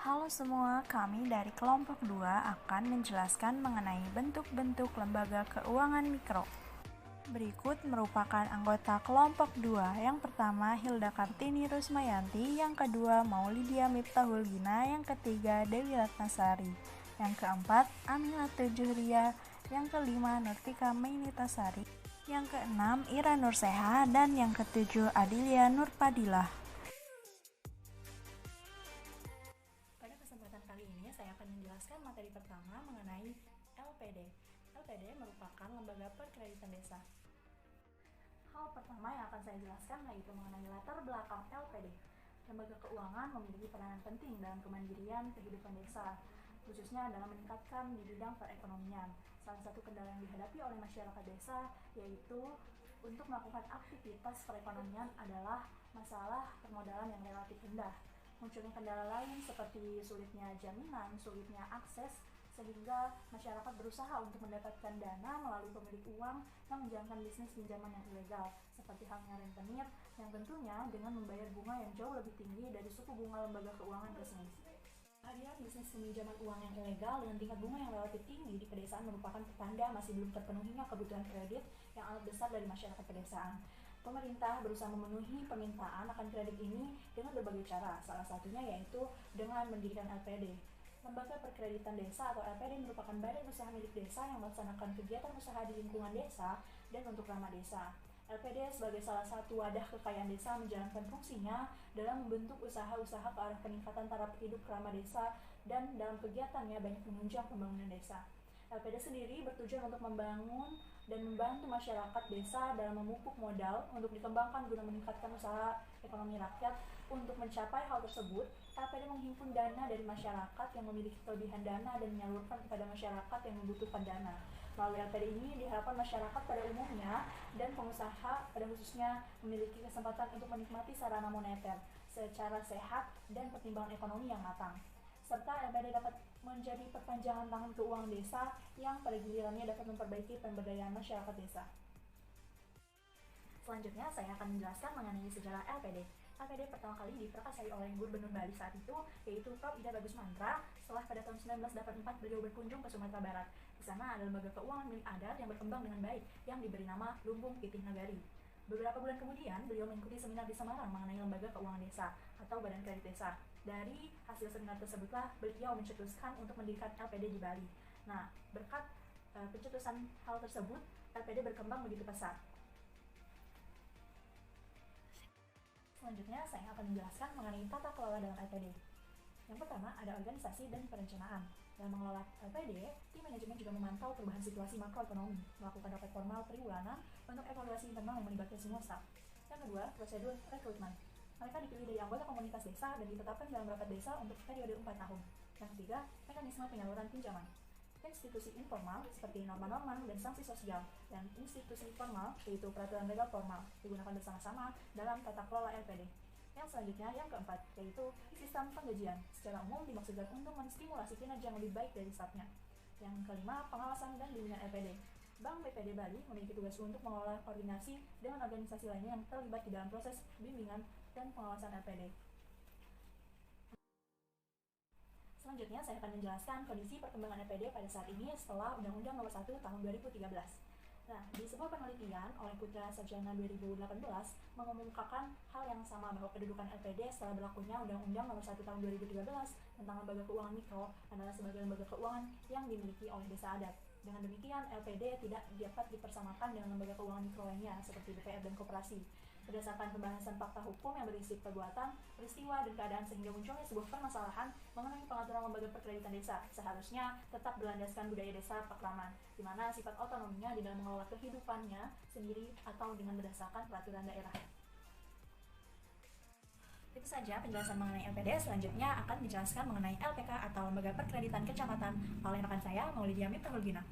Halo semua, kami dari kelompok 2 akan menjelaskan mengenai bentuk-bentuk lembaga keuangan mikro. Berikut merupakan anggota kelompok 2. Yang pertama Hilda Kartini Rusmayanti, yang kedua Maulidia Miftahul Gina, yang ketiga Dewi Ratnasari, yang keempat Aminatul Juhriya, yang kelima Nurtika Meinitasari, yang keenam Ira Nurseha, dan yang ketujuh Adilia Nurpadilah. Pada kesempatan kali ini saya akan menjelaskan materi pertama mengenai LPD. LPD merupakan lembaga perkreditan desa. Hal pertama yang akan saya jelaskan yaitu mengenai latar belakang LPD. Lembaga keuangan memiliki peranan penting dalam kemandirian kehidupan desa, khususnya dalam meningkatkan di bidang perekonomian. Salah satu kendala yang dihadapi oleh masyarakat desa yaitu untuk melakukan aktivitas perekonomian adalah masalah permodalan yang relatif rendah. Munculnya kendala lain seperti sulitnya jaminan, sulitnya akses, sehingga masyarakat berusaha untuk mendapatkan dana melalui pemilik uang yang menjalankan bisnis pinjaman yang ilegal, seperti halnya rentenir, yang tentunya dengan membayar bunga yang jauh lebih tinggi dari suku bunga lembaga keuangan resmi. Kehadiran bisnis peminjaman uang yang ilegal dengan tingkat bunga yang relatif tinggi di pedesaan merupakan pertanda masih belum terpenuhinya kebutuhan kredit yang amat besar dari masyarakat pedesaan. Pemerintah berusaha memenuhi permintaan akan kredit ini dengan berbagai cara, salah satunya yaitu dengan mendirikan LPD. Lembaga Perkreditan Desa atau LPD merupakan badan usaha milik desa yang melaksanakan kegiatan usaha di lingkungan desa dan untuk ramah desa. LPD sebagai salah satu wadah kekayaan desa menjalankan fungsinya dalam membentuk usaha-usaha ke arah peningkatan taraf hidup ramah desa dan dalam kegiatannya banyak menunjang pembangunan desa. LPD sendiri bertujuan untuk membangun dan membantu masyarakat desa dalam memupuk modal untuk dikembangkan guna meningkatkan usaha ekonomi rakyat. Untuk mencapai hal tersebut, LPD menghimpun dana dari masyarakat yang memiliki kelebihan dana dan menyalurkan kepada masyarakat yang membutuhkan dana. Melalui LPD ini diharapkan masyarakat pada umumnya dan pengusaha pada khususnya memiliki kesempatan untuk menikmati sarana moneter secara sehat dan pertimbangan ekonomi yang matang. Serta LPD dapat menjadi perpanjangan tangan keuangan desa yang pada gilirannya dapat memperbaiki pemberdayaan masyarakat desa. Selanjutnya saya akan menjelaskan mengenai sejarah LPD. LPD pertama kali diprakarsai oleh Gubernur Bali saat itu, yaitu Prof. Ida Bagus Mantra, setelah pada tahun 1984 beliau berkunjung ke Sumatera Barat. Di sana ada lembaga keuangan milik adat yang berkembang dengan baik, yang diberi nama Lumbung Pitih Nagari. Beberapa bulan kemudian, beliau mengikuti seminar di Semarang mengenai lembaga keuangan desa atau Badan Kredit Desa. Dari hasil seminar tersebutlah beliau mencetuskan untuk mendirikan LPD di Bali. Nah, berkat pencetusan hal tersebut, LPD berkembang begitu pesat. Selanjutnya, saya akan menjelaskan mengenai tata kelola dalam LPD. Yang pertama, ada organisasi dan perencanaan. Dalam mengelola LPD, tim manajemen juga memantau perubahan situasi makroekonomi, melakukan rapat formal triwulan untuk evaluasi internal yang melibatkan semua staf. Yang kedua, prosedur rekrutmen. Mereka dipilih dari anggota komunitas desa dan ditetapkan dalam rapat desa untuk periode 4 tahun. Yang ketiga, mekanisme penyaluran pinjaman. Institusi informal seperti norma-norma dan sanksi sosial, dan institusi formal yaitu peraturan legal formal digunakan bersama-sama dalam tata kelola LPD. Yang selanjutnya, yang keempat, yaitu sistem penggajian. Secara umum dimaksudkan untuk menstimulasi kinerja yang lebih baik dari stafnya. Yang kelima, pengawasan dan bimbingan LPD. Bank BPD Bali memiliki tugas untuk mengelola koordinasi dengan organisasi lainnya yang terlibat di dalam proses bimbingan dan pengawasan LPD. Selanjutnya, saya akan menjelaskan kondisi perkembangan LPD pada saat ini setelah Undang-Undang Nomor 1 Tahun 2013. Nah, di sebuah penelitian oleh Putra Sarjana 2018 mengumumkakan hal yang sama bahwa kedudukan LPD setelah berlakunya Undang-Undang Nomor 1 Tahun 2013 tentang lembaga keuangan mikro adalah sebagai lembaga keuangan yang dimiliki oleh desa adat. Dengan demikian, LPD tidak dapat dipersamakan dengan lembaga keuangan mikro lainnya seperti BPR dan koperasi. Berdasarkan pembahasan fakta hukum yang berisi perbuatan, peristiwa, dan keadaan sehingga munculnya sebuah permasalahan mengenai pengaturan lembaga perkreditan desa seharusnya tetap berlandaskan budaya desa pakraman, di mana sifat otonominya di dalam mengelola kehidupannya sendiri atau dengan berdasarkan peraturan daerah. Itu saja penjelasan mengenai LPD. Selanjutnya akan dijelaskan mengenai LPK atau Lembaga Perkreditan Kecamatan oleh rekan saya, Maulidia Miftahul Gina.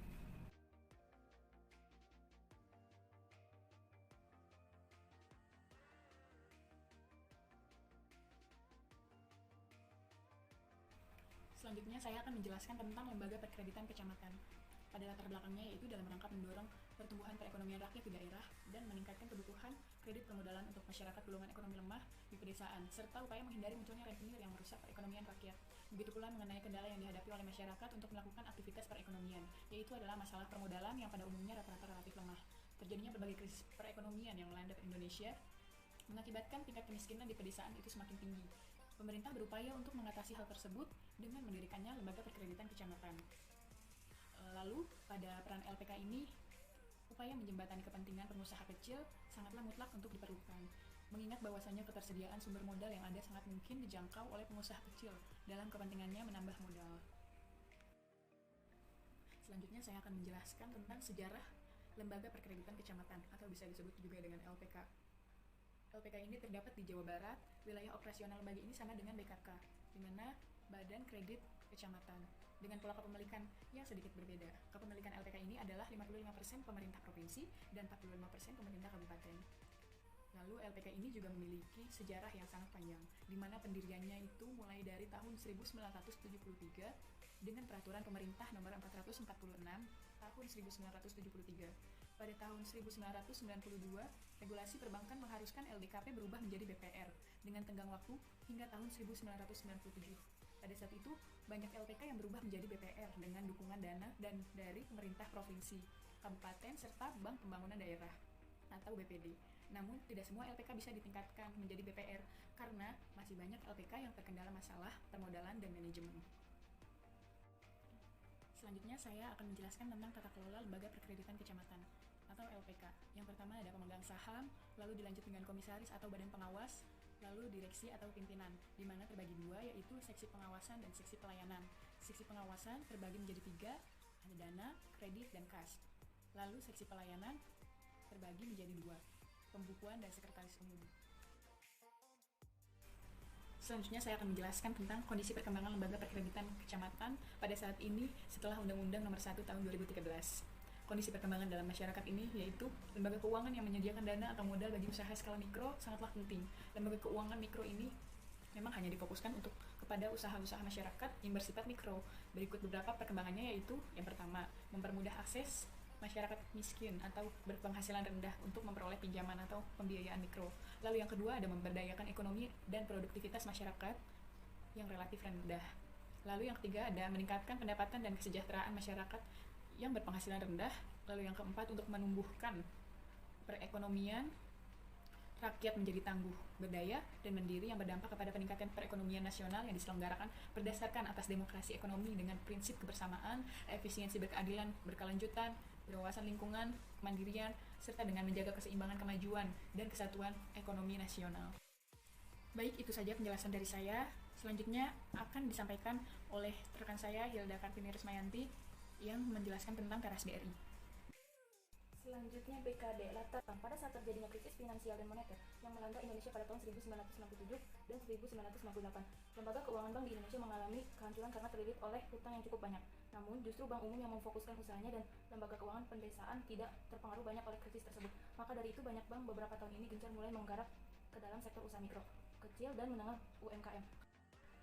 Selanjutnya saya akan menjelaskan tentang lembaga perkreditan kecamatan. Pada latar belakangnya yaitu dalam rangka mendorong pertumbuhan perekonomian rakyat di daerah dan meningkatkan kebutuhan kredit permodalan untuk masyarakat golongan ekonomi lemah di pedesaan, serta upaya menghindari munculnya rentenir yang merusak perekonomian rakyat. Begitu pula mengenai kendala yang dihadapi oleh masyarakat untuk melakukan aktivitas perekonomian, yaitu adalah masalah permodalan yang pada umumnya rata-rata relatif lemah. Terjadinya berbagai krisis perekonomian yang melanda Indonesia mengakibatkan tingkat kemiskinan di pedesaan itu semakin tinggi. Pemerintah berupaya untuk mengatasi hal tersebut dengan mendirikannya lembaga perkreditan kecamatan. Lalu, pada peran LPK ini, upaya menjembatani kepentingan pengusaha kecil sangatlah mutlak untuk diperlukan. Mengingat bahwasannya ketersediaan sumber modal yang ada sangat mungkin dijangkau oleh pengusaha kecil dalam kepentingannya menambah modal. Selanjutnya saya akan menjelaskan tentang sejarah Lembaga Perkreditan Kecamatan atau bisa disebut juga dengan LPK. LPK ini terdapat di Jawa Barat. Wilayah operasional lembaga ini sama dengan BKK, di mana Badan Kredit Kecamatan, dengan pola kepemilikan yang sedikit berbeda. Kepemilikan LPK ini adalah 55% pemerintah provinsi dan 45% pemerintah kabupaten. Lalu LPK ini juga memiliki sejarah yang sangat panjang, di mana pendiriannya itu mulai dari tahun 1973 dengan peraturan pemerintah nomor 446 tahun 1973. Pada tahun 1992, regulasi perbankan mengharuskan LDKP berubah menjadi BPR dengan tenggang waktu hingga tahun 1997. Pada saat itu, banyak LPK yang berubah menjadi BPR dengan dukungan dana dan dari pemerintah provinsi, kabupaten, serta Bank Pembangunan Daerah atau BPD. Namun, tidak semua LPK bisa ditingkatkan menjadi BPR karena masih banyak LPK yang terkendala masalah permodalan dan manajemen. Selanjutnya, saya akan menjelaskan tentang tata kelola Lembaga Perkreditan Kecamatan atau LPK. Yang pertama ada pemegang saham, lalu dilanjut dengan komisaris atau badan pengawas, lalu direksi atau pimpinan, di mana terbagi dua, yaitu seksi pengawasan dan seksi pelayanan. Seksi pengawasan terbagi menjadi 3, ada dana, kredit, dan kas. Lalu seksi pelayanan terbagi menjadi 2, pembukuan dan sekretaris umum. Selanjutnya saya akan menjelaskan tentang kondisi perkembangan Lembaga Perkreditan Kecamatan pada saat ini setelah Undang-Undang Nomor 1 Tahun 2013. Kondisi perkembangan dalam masyarakat ini yaitu lembaga keuangan yang menyediakan dana atau modal bagi usaha skala mikro sangatlah penting. Lembaga keuangan mikro ini memang hanya difokuskan untuk kepada usaha-usaha masyarakat yang bersifat mikro. Berikut beberapa perkembangannya yaitu yang pertama, mempermudah akses masyarakat miskin atau berpenghasilan rendah untuk memperoleh pinjaman atau pembiayaan mikro. Lalu yang kedua ada memberdayakan ekonomi dan produktivitas masyarakat yang relatif rendah. Lalu yang ketiga ada meningkatkan pendapatan dan kesejahteraan masyarakat yang berpenghasilan rendah. Lalu yang keempat untuk menumbuhkan perekonomian rakyat menjadi tangguh, berdaya, dan mandiri yang berdampak kepada peningkatan perekonomian nasional yang diselenggarakan berdasarkan atas demokrasi ekonomi dengan prinsip kebersamaan, efisiensi berkeadilan, berkelanjutan, berwawasan lingkungan, kemandirian, serta dengan menjaga keseimbangan kemajuan dan kesatuan ekonomi nasional. Baik, itu saja penjelasan dari saya. Selanjutnya akan disampaikan oleh rekan saya Hilda Kartini Rismayanti yang menjelaskan tentang Teras BRI. Selanjutnya BKD, latar pada saat terjadinya krisis finansial dan moneter yang melanda Indonesia pada tahun 1997 dan 1998. Lembaga keuangan bank di Indonesia mengalami kehancuran karena terlilit oleh hutang yang cukup banyak. Namun, justru Bank Umum yang memfokuskan usahanya dan lembaga keuangan pedesaan tidak terpengaruh banyak oleh krisis tersebut. Maka dari itu banyak bank beberapa tahun ini gencar mulai menggarap ke dalam sektor usaha mikro, kecil dan menengah UMKM.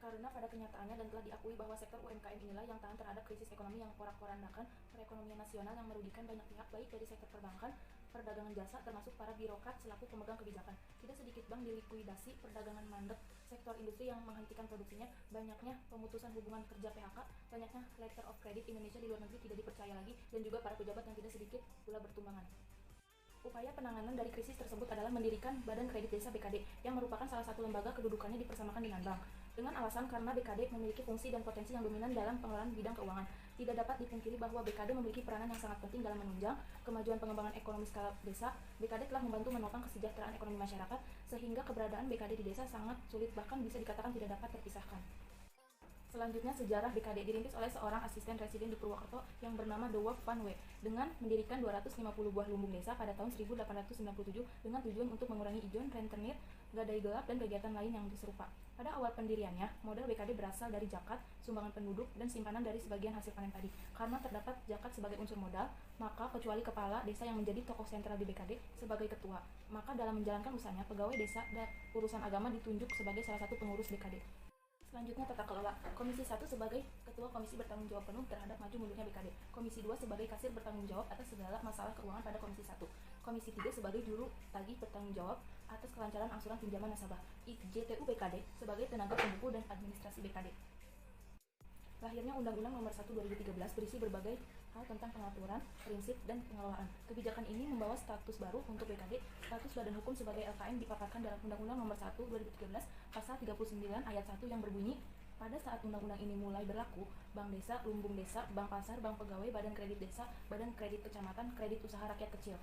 Karena pada kenyataannya dan telah diakui bahwa sektor UMKM inilah yang tahan terhadap krisis ekonomi yang porak-porandakan perekonomian nasional yang merugikan banyak pihak baik dari sektor perbankan, perdagangan jasa, termasuk para birokrat selaku pemegang kebijakan. Tidak sedikit bank dilikuidasi, perdagangan mandek, sektor industri yang menghentikan produksinya, banyaknya pemutusan hubungan kerja PHK, banyaknya letter of credit Indonesia di luar negeri tidak dipercaya lagi, dan juga para pejabat yang tidak sedikit pula bertumbangan. Upaya penanganan dari krisis tersebut adalah mendirikan Badan Kredit Desa BKD yang merupakan salah satu lembaga kedudukannya dipersamakan dengan bank. Dengan alasan karena BKD memiliki fungsi dan potensi yang dominan dalam pengelolaan bidang keuangan. Tidak dapat dipungkiri bahwa BKD memiliki peranan yang sangat penting dalam menunjang kemajuan pengembangan ekonomi skala desa. BKD telah membantu menopang kesejahteraan ekonomi masyarakat sehingga keberadaan BKD di desa sangat sulit bahkan bisa dikatakan tidak dapat terpisahkan. Selanjutnya, sejarah BKD dirintis oleh seorang asisten residen di Purwokerto yang bernama Dewap Van Wee dengan mendirikan 250 buah lumbung desa pada tahun 1897 dengan tujuan untuk mengurangi ijon, rentenir, gadai gelap, dan kegiatan lain yang serupa. Pada awal pendiriannya, modal BKD berasal dari zakat, sumbangan penduduk, dan simpanan dari sebagian hasil panen padi. Karena terdapat zakat sebagai unsur modal, maka kecuali kepala desa yang menjadi tokoh sentral di BKD sebagai ketua, maka dalam menjalankan usahanya, pegawai desa dan urusan agama ditunjuk sebagai salah satu pengurus BKD. Selanjutnya tata kelola. Komisi 1 sebagai ketua komisi bertanggung jawab penuh terhadap maju mundurnya BKD. Komisi 2 sebagai kasir bertanggung jawab atas segala masalah keuangan pada Komisi 1. Komisi 3 sebagai juru tagih bertanggung jawab atas kelancaran angsuran pinjaman nasabah. IJTU BKD sebagai tenaga pembuku dan administrasi BKD. Lahirnya Undang-Undang Nomor 1 2013 berisi berbagai hal tentang pengaturan, prinsip, dan pengelolaan. Kebijakan ini membawa status baru untuk BKD. Status badan hukum sebagai LKM dipaparkan dalam Undang-Undang Nomor 1 2013 Pasal 39 Ayat 1 yang berbunyi, pada saat undang-undang ini mulai berlaku, bank desa, lumbung desa, bank pasar, bank pegawai, badan kredit desa, badan kredit kecamatan, kredit usaha rakyat kecil.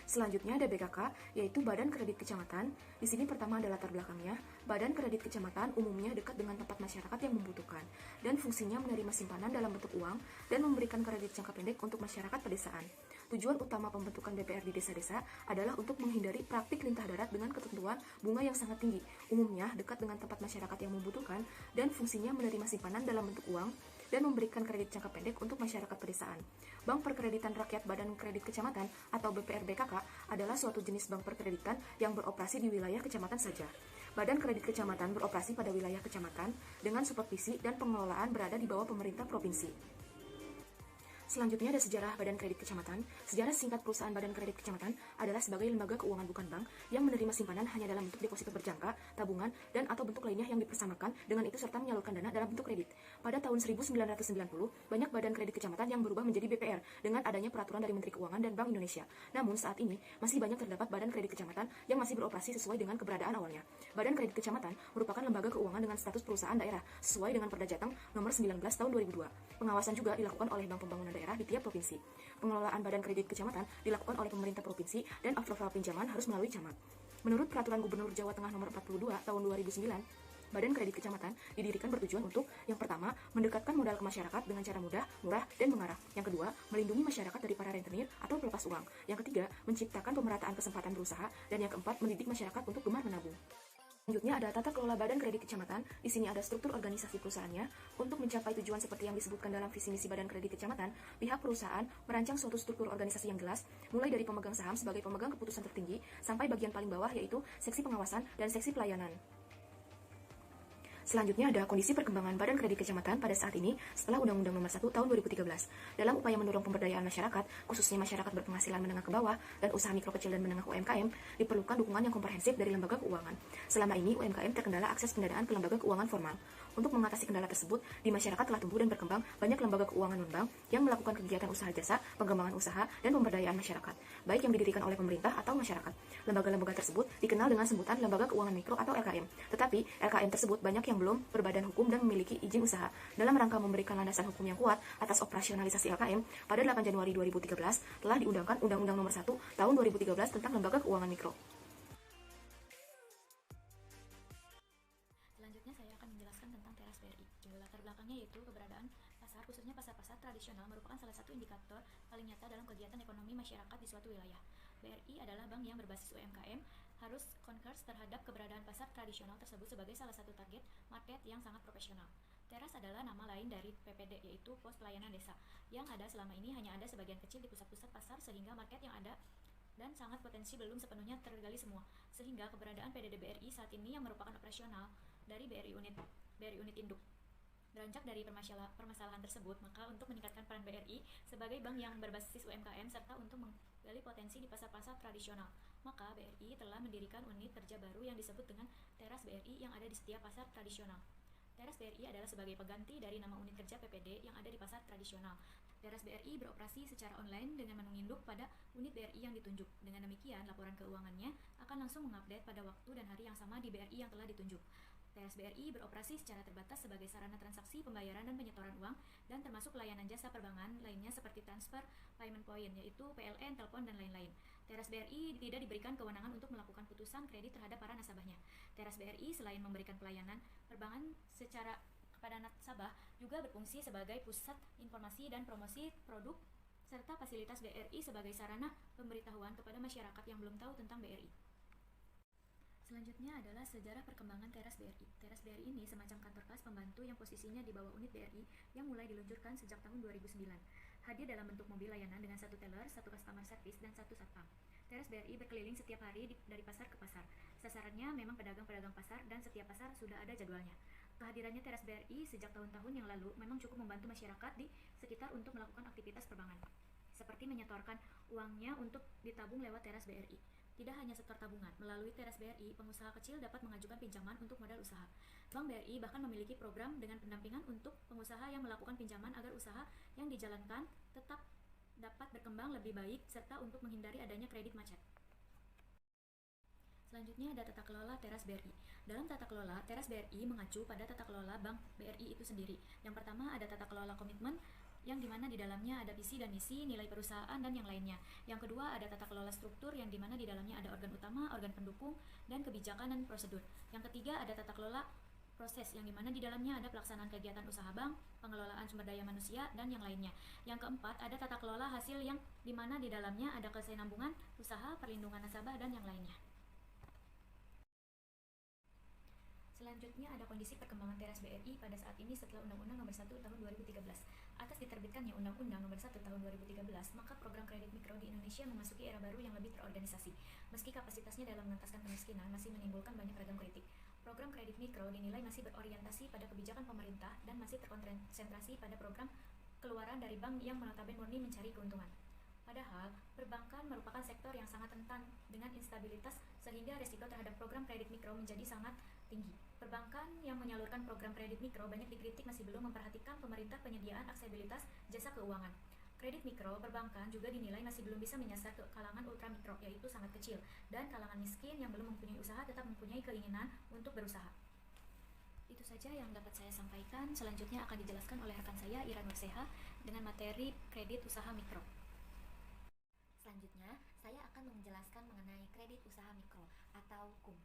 Selanjutnya ada BKK, yaitu Badan Kredit Kecamatan. Di sini pertama ada latar belakangnya. Badan Kredit Kecamatan umumnya dekat dengan tempat masyarakat yang membutuhkan, dan fungsinya menerima simpanan dalam bentuk uang dan memberikan kredit jangka pendek untuk masyarakat pedesaan. Tujuan utama pembentukan BPR di desa-desa adalah untuk menghindari praktik lintah darat dengan ketentuan bunga yang sangat tinggi, umumnya dekat dengan tempat masyarakat yang membutuhkan, dan fungsinya menerima simpanan dalam bentuk uang dan memberikan kredit jangka pendek untuk masyarakat pedesaan. Bank Perkreditan Rakyat Badan Kredit Kecamatan atau BPR BKK adalah suatu jenis bank perkreditan yang beroperasi di wilayah kecamatan saja. Badan Kredit Kecamatan beroperasi pada wilayah kecamatan dengan supervisi dan pengelolaan berada di bawah pemerintah provinsi. Selanjutnya ada sejarah Badan Kredit Kecamatan. Sejarah singkat perusahaan Badan Kredit Kecamatan adalah sebagai lembaga keuangan bukan bank yang menerima simpanan hanya dalam bentuk deposito berjangka, tabungan, dan atau bentuk lainnya yang dipersamakan dengan itu serta menyalurkan dana dalam bentuk kredit. Pada tahun 1990, banyak Badan Kredit Kecamatan yang berubah menjadi BPR dengan adanya peraturan dari Menteri Keuangan dan Bank Indonesia. Namun saat ini masih banyak terdapat Badan Kredit Kecamatan yang masih beroperasi sesuai dengan keberadaan awalnya. Badan Kredit Kecamatan merupakan lembaga keuangan dengan status perusahaan daerah sesuai dengan Perda Jateng Nomor 19 Tahun 2002. Pengawasan juga dilakukan oleh Bank Pembangunan Daerah di tiap provinsi. Pengelolaan Badan Kredit Kecamatan dilakukan oleh pemerintah provinsi dan approval pinjaman harus melalui camat. Menurut Peraturan Gubernur Jawa Tengah Nomor 42 Tahun 2009, Badan Kredit Kecamatan didirikan bertujuan untuk, yang pertama, mendekatkan modal ke masyarakat dengan cara mudah, murah, dan mengarah. Yang kedua, melindungi masyarakat dari para rentenir atau pelepas uang. Yang ketiga, menciptakan pemerataan kesempatan berusaha. Dan yang keempat, mendidik masyarakat untuk gemar menabung. Selanjutnya ada tata kelola Badan Kredit Kecamatan. Di sini ada struktur organisasi perusahaannya. Untuk mencapai tujuan seperti yang disebutkan dalam visi misi Badan Kredit Kecamatan, pihak perusahaan merancang suatu struktur organisasi yang jelas, mulai dari pemegang saham sebagai pemegang keputusan tertinggi, sampai bagian paling bawah yaitu seksi pengawasan dan seksi pelayanan. Selanjutnya ada kondisi perkembangan Badan Kredit Kecamatan pada saat ini setelah Undang-Undang Nomor 1 Tahun 2013. Dalam upaya mendorong pemberdayaan masyarakat, khususnya masyarakat berpenghasilan menengah ke bawah dan usaha mikro kecil dan menengah UMKM, diperlukan dukungan yang komprehensif dari lembaga keuangan. Selama ini UMKM terkendala akses pendanaan ke lembaga keuangan formal. Untuk mengatasi kendala tersebut, di masyarakat telah tumbuh dan berkembang banyak lembaga keuangan non-bank yang melakukan kegiatan usaha jasa, pengembangan usaha, dan pemberdayaan masyarakat, baik yang didirikan oleh pemerintah atau masyarakat. Lembaga-lembaga tersebut dikenal dengan sebutan lembaga keuangan mikro atau LKM. Tetapi, LKM tersebut banyak yang belum berbadan hukum dan memiliki izin usaha. Dalam rangka memberikan landasan hukum yang kuat atas operasionalisasi LKM, pada 8 Januari 2013 telah diundangkan Undang-Undang Nomor 1 Tahun 2013 tentang lembaga keuangan mikro. Selanjutnya saya akan menjelaskan tentang teras BRI. Latar belakangnya yaitu keberadaan pasar, khususnya pasar-pasar tradisional, merupakan salah satu indikator paling nyata dalam kegiatan ekonomi masyarakat di suatu wilayah. BRI adalah bank yang berbasis UMKM, harus concurs terhadap keberadaan pasar tradisional tersebut sebagai salah satu target market yang sangat profesional. Teras adalah nama lain dari PPD, yaitu Pos Pelayanan Desa, yang ada selama ini hanya ada sebagian kecil di pusat-pusat pasar, sehingga market yang ada dan sangat potensi belum sepenuhnya tergali semua, sehingga keberadaan PDD BRI saat ini yang merupakan operasional dari BRI unit induk. Beranjak dari permasalahan tersebut, maka untuk meningkatkan peran BRI sebagai bank yang berbasis UMKM serta untuk menggali potensi di pasar-pasar tradisional, maka BRI telah mendirikan unit kerja baru yang disebut dengan Teras BRI yang ada di setiap pasar tradisional. Teras BRI adalah sebagai pengganti dari nama unit kerja PPD yang ada di pasar tradisional. Teras BRI beroperasi secara online dengan menu induk pada unit BRI yang ditunjuk. Dengan demikian, laporan keuangannya akan langsung mengupdate pada waktu dan hari yang sama di BRI yang telah ditunjuk. Teras BRI beroperasi secara terbatas sebagai sarana transaksi pembayaran dan penyetoran uang, dan termasuk layanan jasa perbankan lainnya seperti transfer, payment point, yaitu PLN, telepon, dan lain-lain. Teras BRI tidak diberikan kewenangan untuk melakukan putusan kredit terhadap para nasabahnya. Teras BRI selain memberikan pelayanan perbankan secara kepada nasabah, juga berfungsi sebagai pusat informasi dan promosi produk, serta fasilitas BRI sebagai sarana pemberitahuan kepada masyarakat yang belum tahu tentang BRI. Selanjutnya adalah sejarah perkembangan Teras BRI. Teras BRI ini semacam kantor kas pembantu yang posisinya di bawah unit BRI yang mulai diluncurkan sejak tahun 2009. Hadir dalam bentuk mobil layanan dengan 1 teller, 1 customer service, dan 1 satpam. Teras BRI berkeliling setiap hari dari pasar ke pasar. Sasarannya memang pedagang-pedagang pasar dan setiap pasar sudah ada jadwalnya. Kehadirannya Teras BRI sejak tahun-tahun yang lalu memang cukup membantu masyarakat di sekitar untuk melakukan aktivitas perbankan, seperti menyetorkan uangnya untuk ditabung lewat Teras BRI. Tidak hanya sektor tabungan, melalui Teras BRI, pengusaha kecil dapat mengajukan pinjaman untuk modal usaha. Bank BRI bahkan memiliki program dengan pendampingan untuk pengusaha yang melakukan pinjaman agar usaha yang dijalankan tetap dapat berkembang lebih baik serta untuk menghindari adanya kredit macet. Selanjutnya ada tata kelola Teras BRI. Dalam tata kelola, Teras BRI mengacu pada tata kelola Bank BRI itu sendiri. Yang pertama ada tata kelola komitmen, yang dimana di dalamnya ada visi dan misi, nilai perusahaan, dan yang lainnya. Yang kedua ada tata kelola struktur, yang dimana di dalamnya ada organ utama, organ pendukung, dan kebijakan dan prosedur. Yang ketiga ada tata kelola proses, yang dimana di dalamnya ada pelaksanaan kegiatan usaha bank, pengelolaan sumber daya manusia, dan yang lainnya. Yang keempat ada tata kelola hasil, yang dimana di dalamnya ada kesinambungan usaha, perlindungan nasabah, dan yang lainnya. Selanjutnya ada kondisi perkembangan Teras BRI pada saat ini setelah Undang-Undang Nomor 1 Tahun 2013. Atas diterbitkannya Undang-Undang Nomor 1 Tahun 2013, maka program kredit mikro di Indonesia memasuki era baru yang lebih terorganisasi. Meski kapasitasnya dalam mengentaskan kemiskinan masih menimbulkan banyak ragam kritik, program kredit mikro dinilai masih berorientasi pada kebijakan pemerintah dan masih terkonsentrasi pada program keluaran dari bank yang notabene murni mencari keuntungan. Padahal, perbankan merupakan sektor yang sangat rentan dengan instabilitas sehingga risiko terhadap program kredit mikro menjadi sangat tinggi. Perbankan yang menyalurkan program kredit mikro banyak dikritik masih belum memperhatikan pemerintah penyediaan aksesibilitas jasa keuangan. Kredit mikro perbankan juga dinilai masih belum bisa menyasar ke kalangan ultramikro, yaitu sangat kecil, dan kalangan miskin yang belum mempunyai usaha tetap mempunyai keinginan untuk berusaha. Itu saja yang dapat saya sampaikan. Selanjutnya akan dijelaskan oleh rekan saya, Ira Nurseha, dengan materi kredit usaha mikro. Selanjutnya, saya akan menjelaskan mengenai kredit usaha mikro atau KUM.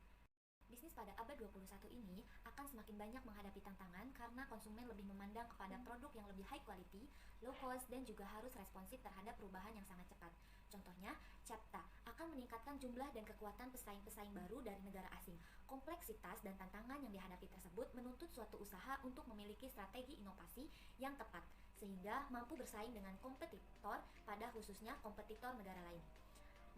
Bisnis pada abad 21 ini akan semakin banyak menghadapi tantangan karena konsumen lebih memandang kepada produk yang lebih high quality, low cost, dan juga harus responsif terhadap perubahan yang sangat cepat. Contohnya, CAPTA akan meningkatkan jumlah dan kekuatan pesaing-pesaing baru dari negara asing. Kompleksitas dan tantangan yang dihadapi tersebut menuntut suatu usaha untuk memiliki strategi inovasi yang tepat, sehingga mampu bersaing dengan kompetitor, pada khususnya kompetitor negara lain.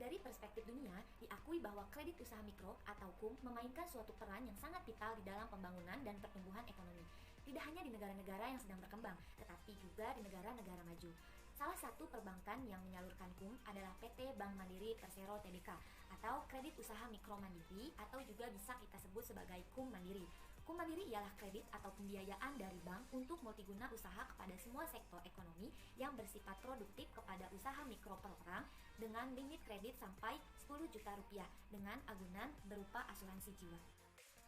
Dari perspektif dunia, diakui bahwa kredit usaha mikro atau KUM memainkan suatu peran yang sangat vital di dalam pembangunan dan pertumbuhan ekonomi. Tidak hanya di negara-negara yang sedang berkembang, tetapi juga di negara-negara maju. Salah satu perbankan yang menyalurkan KUM adalah PT Bank Mandiri Persero Tbk atau Kredit Usaha Mikro Mandiri, atau juga bisa kita sebut sebagai KUM Mandiri. KUM Mandiri ialah kredit atau pembiayaan dari bank untuk multiguna usaha kepada semua sektor ekonomi yang bersifat produktif kepada usaha mikro per orang dengan limit kredit sampai 10 juta rupiah dengan agunan berupa asuransi jiwa.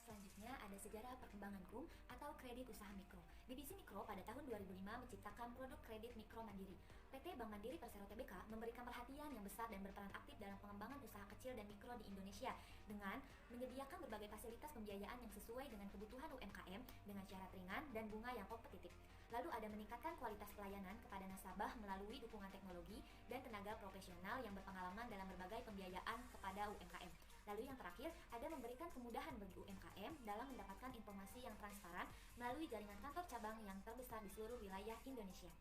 Selanjutnya ada sejarah perkembangan KUM atau kredit usaha mikro. Divisi Mikro pada tahun 2005 menciptakan produk kredit mikro mandiri. PT Bank Mandiri Persero Tbk memberikan perhatian yang besar dan berperan aktif dalam pengembangan usaha kecil dan mikro di Indonesia dengan menyediakan berbagai fasilitas pembiayaan yang sesuai dengan kebutuhan UMKM dengan syarat ringan dan bunga yang kompetitif. Lalu ada meningkatkan kualitas pelayanan kepada nasabah melalui dukungan teknologi dan tenaga profesional yang berpengalaman dalam berbagai pembiayaan kepada UMKM. Lalu yang terakhir, ada memberikan kemudahan bagi UMKM dalam mendapatkan informasi yang transparan melalui jaringan kantor cabang yang terbesar di seluruh wilayah Indonesia.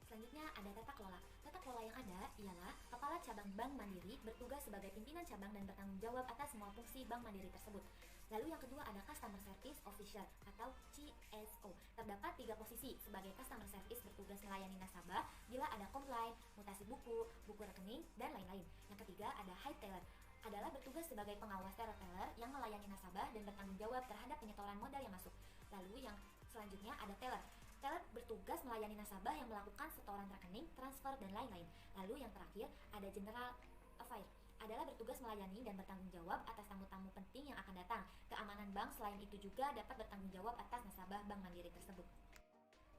Selanjutnya ada tata kelola. Tata kelola yang ada ialah Kepala Cabang Bank Mandiri bertugas sebagai pimpinan cabang dan bertanggung jawab atas semua fungsi Bank Mandiri tersebut. Lalu yang kedua ada Customer Service Officer atau CSO. Terdapat 3 posisi sebagai Customer Service bertugas melayani nasabah bila ada komplain, mutasi buku, buku rekening, dan lain-lain. Yang ketiga ada High Teller, adalah bertugas sebagai pengawas teller yang melayani nasabah dan bertanggung jawab terhadap penyetoran modal yang masuk. Lalu yang selanjutnya ada teller. Teller bertugas melayani nasabah yang melakukan setoran rekening, transfer, dan lain-lain. Lalu yang terakhir ada General Affair, adalah bertugas melayani dan bertanggung jawab atas tamu-tamu penting yang akan datang. Keamanan bank selain itu juga dapat bertanggung jawab atas nasabah Bank Mandiri tersebut.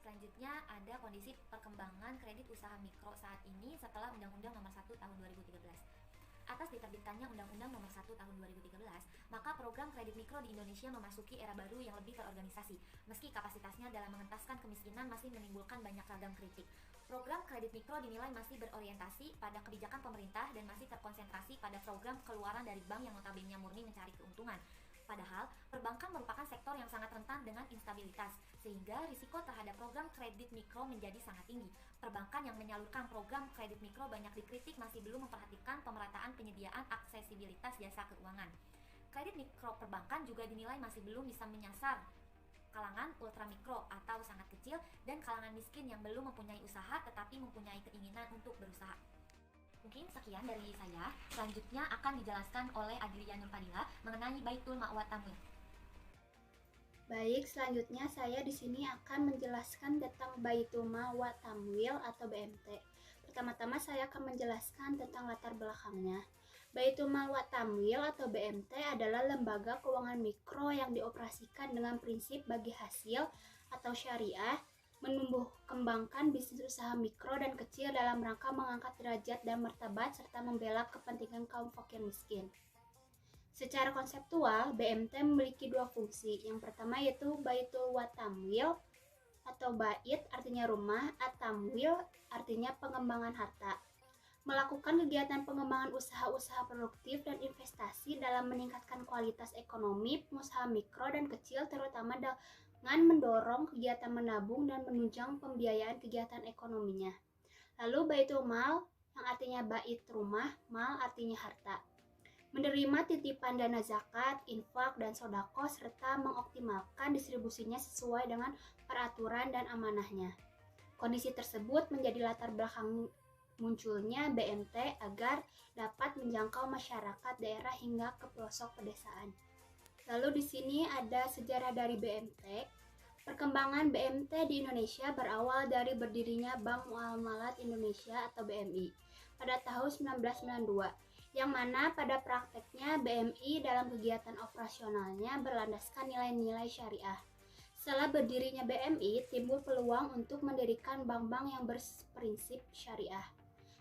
Selanjutnya ada kondisi perkembangan kredit usaha mikro saat ini setelah Undang-Undang Nomor 1 Tahun 2013. Atas diterbitkannya Undang-Undang Nomor 1 Tahun 2013, maka program kredit mikro di Indonesia memasuki era baru yang lebih terorganisasi. Meski kapasitasnya dalam mengentaskan kemiskinan masih menimbulkan banyak ragam kritik. Program kredit mikro dinilai masih berorientasi pada kebijakan pemerintah dan masih terkonsentrasi pada program keluaran dari bank yang notabene murni mencari keuntungan. Padahal, perbankan merupakan sektor yang sangat rentan dengan instabilitas, sehingga risiko terhadap program kredit mikro menjadi sangat tinggi. Perbankan yang menyalurkan program kredit mikro banyak dikritik masih belum memperhatikan pemerataan penyediaan aksesibilitas jasa keuangan. Kredit mikro perbankan juga dinilai masih belum bisa menyasar kalangan ultramikro atau sangat kecil dan kalangan miskin yang belum mempunyai usaha tetapi mempunyai keinginan untuk berusaha. Mungkin sekian dari saya. Selanjutnya akan dijelaskan oleh Adrian Nur Fadila mengenai Baitul Mal wa Tamwil. Baik, selanjutnya saya di sini akan menjelaskan tentang Baitul Mal wa Tamwil atau BMT. Pertama-tama saya akan menjelaskan tentang latar belakangnya. Baitul Mal wa Tamwil atau BMT adalah lembaga keuangan mikro yang dioperasikan dengan prinsip bagi hasil atau syariah, menumbuh kembangkan bisnis usaha mikro dan kecil dalam rangka mengangkat derajat dan martabat serta membela kepentingan kaum fakir miskin. Secara konseptual, BMT memiliki dua fungsi. Yang pertama yaitu Baitul wa Tamwil atau bait artinya rumah, at-tamwil artinya pengembangan harta. Melakukan kegiatan pengembangan usaha-usaha produktif dan investasi dalam meningkatkan kualitas ekonomi pengusaha mikro dan kecil, terutama dengan mendorong kegiatan menabung dan menunjang pembiayaan kegiatan ekonominya. Lalu Baitul Mal yang artinya bait rumah, mal artinya harta. Menerima titipan dana zakat, infak, dan sodako serta mengoptimalkan distribusinya sesuai dengan peraturan dan amanahnya. Kondisi tersebut menjadi latar belakang munculnya BMT agar dapat menjangkau masyarakat daerah hingga ke pelosok pedesaan. Lalu di sini ada sejarah dari BMT. Perkembangan BMT di Indonesia berawal dari berdirinya Bank Muamalat Indonesia atau BMI pada tahun 1992, yang mana pada prakteknya BMI dalam kegiatan operasionalnya berlandaskan nilai-nilai syariah. Setelah berdirinya BMI, timbul peluang untuk mendirikan bank-bank yang berprinsip syariah.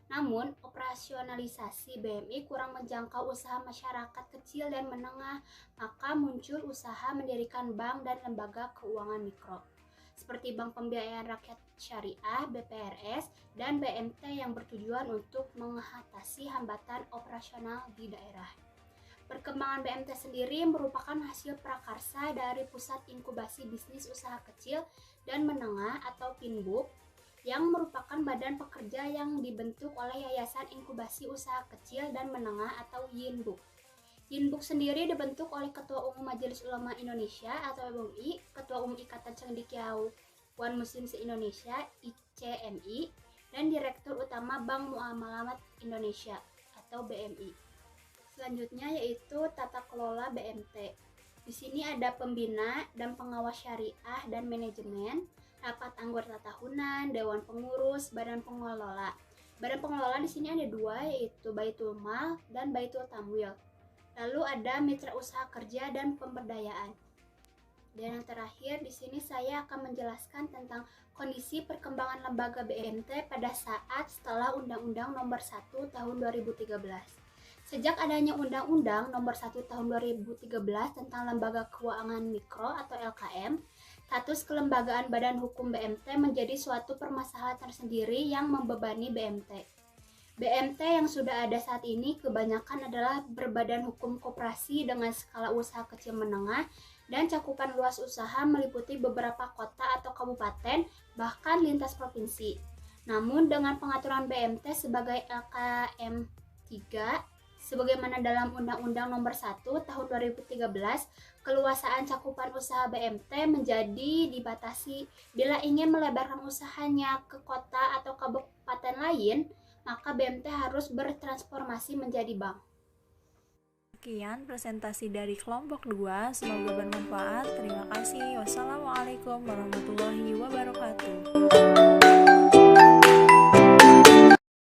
Namun, operasionalisasi BMI kurang menjangkau usaha masyarakat kecil dan menengah, maka muncul usaha mendirikan bank dan lembaga keuangan mikro, seperti Bank Pembiayaan Rakyat Syariah (BPRS) dan BMT yang bertujuan untuk mengatasi hambatan operasional di daerah. Perkembangan BMT sendiri merupakan hasil prakarsa dari Pusat Inkubasi Bisnis Usaha Kecil dan Menengah atau PINBUK, yang merupakan badan pekerja yang dibentuk oleh Yayasan Inkubasi Usaha Kecil dan Menengah atau YINBUK. YINBUK sendiri dibentuk oleh Ketua Umum Majelis Ulama Indonesia atau MUI, Ketua Umum Ikatan Cendekiawan Muslim se-Indonesia ICMI, dan Direktur Utama Bank Muamalat Indonesia atau BMI. Selanjutnya yaitu tata kelola BMT. Di sini ada pembina dan pengawas syariah dan manajemen, rapat anggota tahunan, dewan pengurus, badan pengelola. Badan pengelola di sini ada dua, yaitu Baitul Mal dan Baitul Tamwil. Lalu ada mitra usaha kerja dan pemberdayaan. Dan yang terakhir di sini saya akan menjelaskan tentang kondisi perkembangan lembaga BMT pada saat setelah Undang-Undang Nomor 1 Tahun 2013. Sejak adanya Undang-Undang Nomor 1 Tahun 2013 tentang Lembaga Keuangan Mikro atau LKM, status kelembagaan Badan Hukum BMT menjadi suatu permasalahan tersendiri yang membebani BMT. BMT yang sudah ada saat ini kebanyakan adalah berbadan hukum koperasi dengan skala usaha kecil menengah dan cakupan luas usaha meliputi beberapa kota atau kabupaten, bahkan lintas provinsi. Namun dengan pengaturan BMT sebagai LKM 3, sebagaimana dalam Undang-Undang Nomor 1 Tahun 2013, keluasaan cakupan usaha BMT menjadi dibatasi. Bila ingin melebarkan usahanya ke kota atau kabupaten lain, maka BMT harus bertransformasi menjadi bank. Sekian presentasi dari kelompok 2, semoga bermanfaat. Terima kasih. Wassalamualaikum warahmatullahi wabarakatuh.